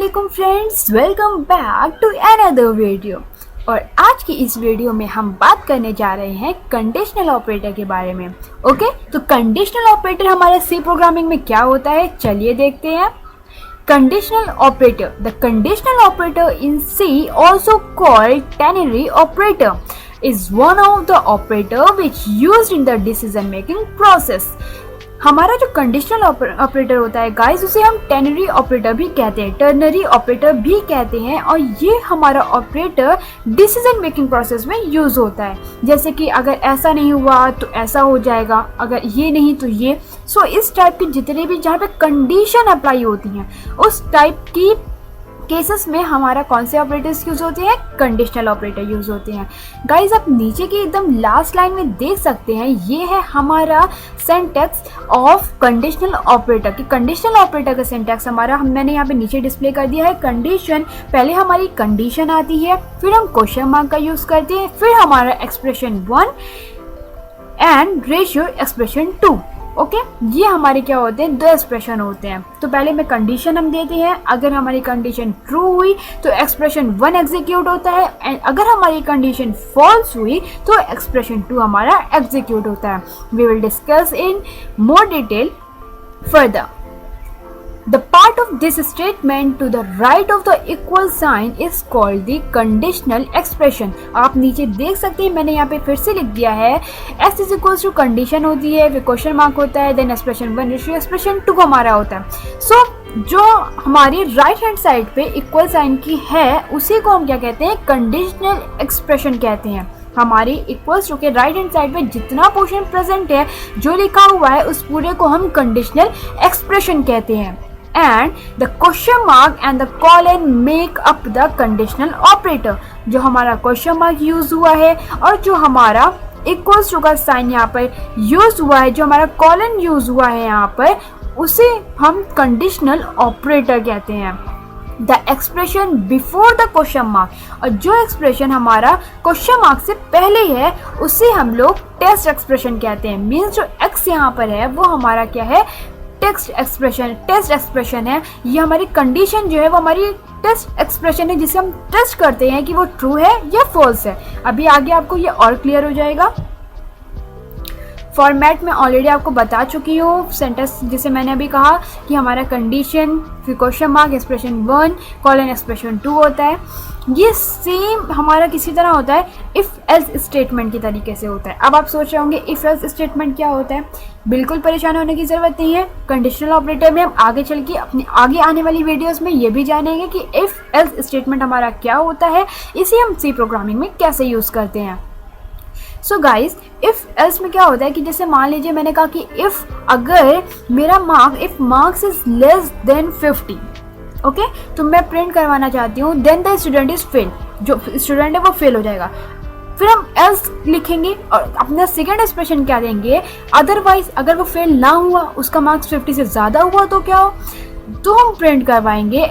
अस्सलामुअलैकुम friends, welcome back to another video. और आज की इस वीडियो में हम बात करने जा रहे हैं कंडीशनल ऑपरेटर के बारे में। ओके, तो कंडीशनल ऑपरेटर हमारे सी प्रोग्रामिंग में क्या होता है, चलिए देखते हैं। Conditional operator. The conditional operator in C, also called ternary operator, is one of the operator which used in the decision making process. हमारा जो कंडीशनल ऑपरेटर होता है गाइस, उसे हम टेनरी ऑपरेटर भी कहते हैं, टर्नरी ऑपरेटर भी कहते हैं। और ये हमारा ऑपरेटर डिसीजन मेकिंग प्रोसेस में यूज होता है। जैसे कि अगर ऐसा नहीं हुआ तो ऐसा हो जाएगा, अगर ये नहीं तो ये। सो इस टाइप के जितने भी जहाँ पे कंडीशन अप्लाई होती हैं, उस टाइप की केसेस में हमारा कौन से ऑपरेटर्स यूज होते हैं, कंडीशनल ऑपरेटर यूज होते हैं। गाइज आप नीचे की एकदम लास्ट लाइन में देख सकते हैं, ये है हमारा सिंटैक्स ऑफ कंडीशनल ऑपरेटर। कि कंडीशनल ऑपरेटर का सिंटैक्स हमारा मैंने यहाँ पे नीचे डिस्प्ले कर दिया है। कंडीशन, पहले हमारी कंडीशन आती है, फिर हम क्वेश्चन मार्क का यूज करते हैं, फिर हमारा expression 1 and ratio expression 2। Okay, ये हमारे क्या होते हैं, दो एक्सप्रेशन होते हैं। तो पहले में कंडीशन हम देते हैं, अगर हमारी कंडीशन ट्रू हुई तो एक्सप्रेशन 1 एग्जीक्यूट होता है, एंड अगर हमारी कंडीशन फॉल्स हुई तो एक्सप्रेशन 2 हमारा एग्जीक्यूट होता है। We will discuss in more detail further. The part of this statement to the right of the equal sign is called the conditional expression. आप नीचे देख सकते हैं, मैंने यहाँ पे फिर से लिख दिया है, s is equal to condition होती है, फिर क्वेश्चन मार्क होता है, देन एक्सप्रेशन 1 रेशियो एक्सप्रेशन 2 हमारा होता है। सो जो हमारी राइट हैंड साइड पे इक्वल साइन की है, उसी को हम क्या कहते हैं, कंडीशनल एक्सप्रेशन कहते हैं। हमारी इक्वल्स टू के राइट हैंड साइड पे जितना पोर्शन प्रेजेंट है, जो लिखा हुआ है, उस पूरे को हम कंडीशनल एक्सप्रेशन कहते हैं। And the question mark and the colon make up the conditional operator. जो हमारा क्वेश्चन मार्क यूज हुआ है और जो हमारा इक्वल्स टू का साइन यहाँ पर यूज हुआ है, जो हमारा कॉलन यूज हुआ है यहाँ पर, उसे हम कंडीशनल ऑपरेटर कहते हैं। The expression before the question mark, और जो एक्सप्रेशन हमारा क्वेश्चन मार्क से पहले है, उसे हम लोग टेस्ट एक्सप्रेशन कहते हैं। मीन्स जो एक्स यहाँ पर है वो हमारा क्या है, टेस्ट एक्सप्रेशन है। ये हमारी कंडीशन जो है वो हमारी टेस्ट एक्सप्रेशन है, जिसे हम टेस्ट करते हैं कि वो ट्रू है या फॉल्स है। अभी आगे आपको ये और क्लियर हो जाएगा। फॉर्मेट में ऑलरेडी आपको बता चुकी हूँ सेंटेंस, जिसे मैंने अभी कहा कि हमारा कंडीशन, फिर question mark, expression 1 colon expression 2 होता है। ये सेम हमारा किसी तरह होता है इफ एल्स स्टेटमेंट की तरीके से होता है। अब आप सोच रहे होंगे इफ एल्स स्टेटमेंट क्या होता है। बिल्कुल परेशान होने की जरूरत नहीं है। कंडीशनल ऑपरेटर में हम आगे चल के अपनी आगे आने वाली वीडियोस में ये भी जानेंगे कि इफ एल्स स्टेटमेंट हमारा क्या होता है, इसे हम सी प्रोग्रामिंग में कैसे यूज करते हैं। सो गाइज, इफ एल्स में क्या होता है कि जैसे मान लीजिए मैंने कहा कि इफ अगर मेरा marks is less than 50, okay, तो मैं प्रिंट करवाना चाहती हूँ, then the student is fail, जो स्टूडेंट है वो फेल हो जाएगा। फिर हम एल्स लिखेंगे और अपना सेकेंड एक्सप्रेशन क्या देंगे, अदरवाइज अगर वो फेल ना हुआ, उसका मार्क्स 50 से ज़्यादा हुआ तो क्या हो, तो हम प्रिंट करवाएंगे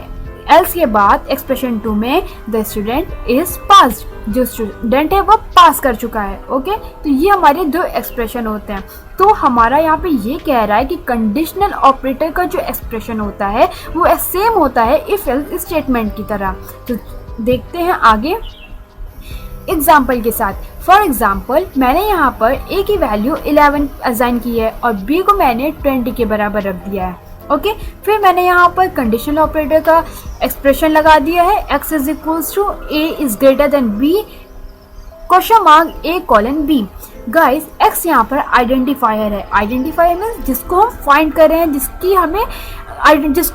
एल्स के बाद एक्सप्रेशन 2 में द स्टूडेंट इज पास्ड, जो स्टूडेंट है वो पास कर चुका है। ओके, तो ये हमारे दो एक्सप्रेशन होते हैं। तो हमारा यहाँ पे ये कह रहा है कि कंडीशनल ऑपरेटर का जो एक्सप्रेशन होता है वो सेम होता है इफ एल्स स्टेटमेंट की तरह। तो देखते हैं आगे एग्जाम्पल के साथ। फॉर एग्जाम्पल, मैंने यहाँ पर a की वैल्यू 11 असाइन की है और b को मैंने 20 के बराबर रख दिया है। ओके, फिर मैंने यहाँ पर कंडीशनल ऑपरेटर का एक्सप्रेशन लगा दिया है, x is equals to a is greater than b, question mark a colon b। Guys, x यहाँ पर आइडेंटिफायर है। आइडेंटिफायर मीन्स जिसको हम फाइंड कर रहे हैं, जिसको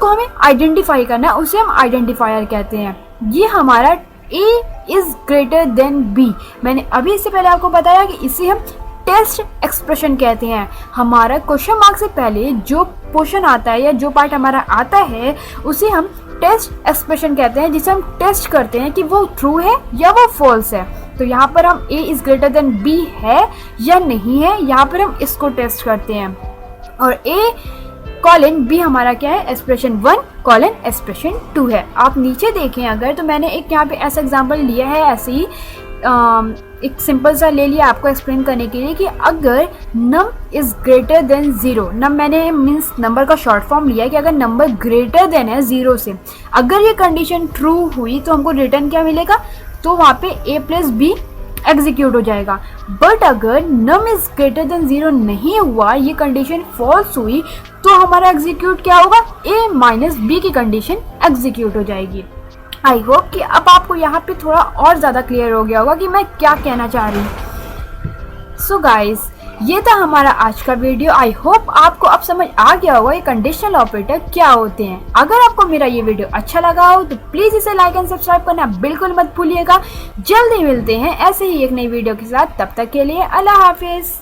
हमें आइडेंटिफाई करना है, उसे हम आइडेंटिफायर कहते हैं। ये हमारा a is greater than b। मैंने अभी इससे पहले आपको बताया कि इसे हम टेस्ट एक्सप्रेशन कहते हैं। हमारा क्वेश्चन मार्क से पहले जो पोर्शन आता है या जो पार्ट हमारा आता है, उसे हम टेस्ट एक्सप्रेशन कहते हैं, जिसे हम टेस्ट करते हैं कि वो ट्रू है या वो फॉल्स है। तो यहाँ पर हम a is greater than b है या नहीं है, यहाँ पर हम इसको टेस्ट करते हैं। और a कॉलन b हमारा क्या है, एक्सप्रेशन 1 कॉलन एक्सप्रेशन 2 है। आप नीचे देखें अगर, तो मैंने एक यहाँ पे ऐसा एग्जांपल लिया है, ऐसे ही एक सिंपल सा ले लिया आपको एक्सप्लेन करने के लिए कि अगर num is greater than zero, num मैंने मीन्स नंबर का शॉर्ट फॉर्म लिया कि अगर नंबर ग्रेटर देन है ज़ीरो से, अगर ये कंडीशन ट्रू हुई तो हमको रिटर्न क्या मिलेगा, तो वहाँ पे a प्लस बी एग्जीक्यूट हो जाएगा। बट अगर num is greater than zero नहीं हुआ, ये कंडीशन फॉल्स हुई, तो हमारा एग्जीक्यूट क्या होगा, a माइनस बी की कंडीशन एग्जीक्यूट हो जाएगी। आई होप कि अब आपको यहाँ पे थोड़ा और ज़्यादा क्लियर हो गया होगा कि मैं क्या कहना चाह रही हूँ। सो गाइज, ये था हमारा आज का वीडियो। आई होप आपको अब समझ आ गया होगा ये कंडीशनल ऑपरेटर क्या होते हैं। अगर आपको मेरा ये वीडियो अच्छा लगा हो तो प्लीज़ इसे लाइक एंड सब्सक्राइब करना बिल्कुल मत भूलिएगा। जल्दी मिलते हैं ऐसे ही एक नई वीडियो के साथ, तब तक के लिए अल्लाह हाफिज़।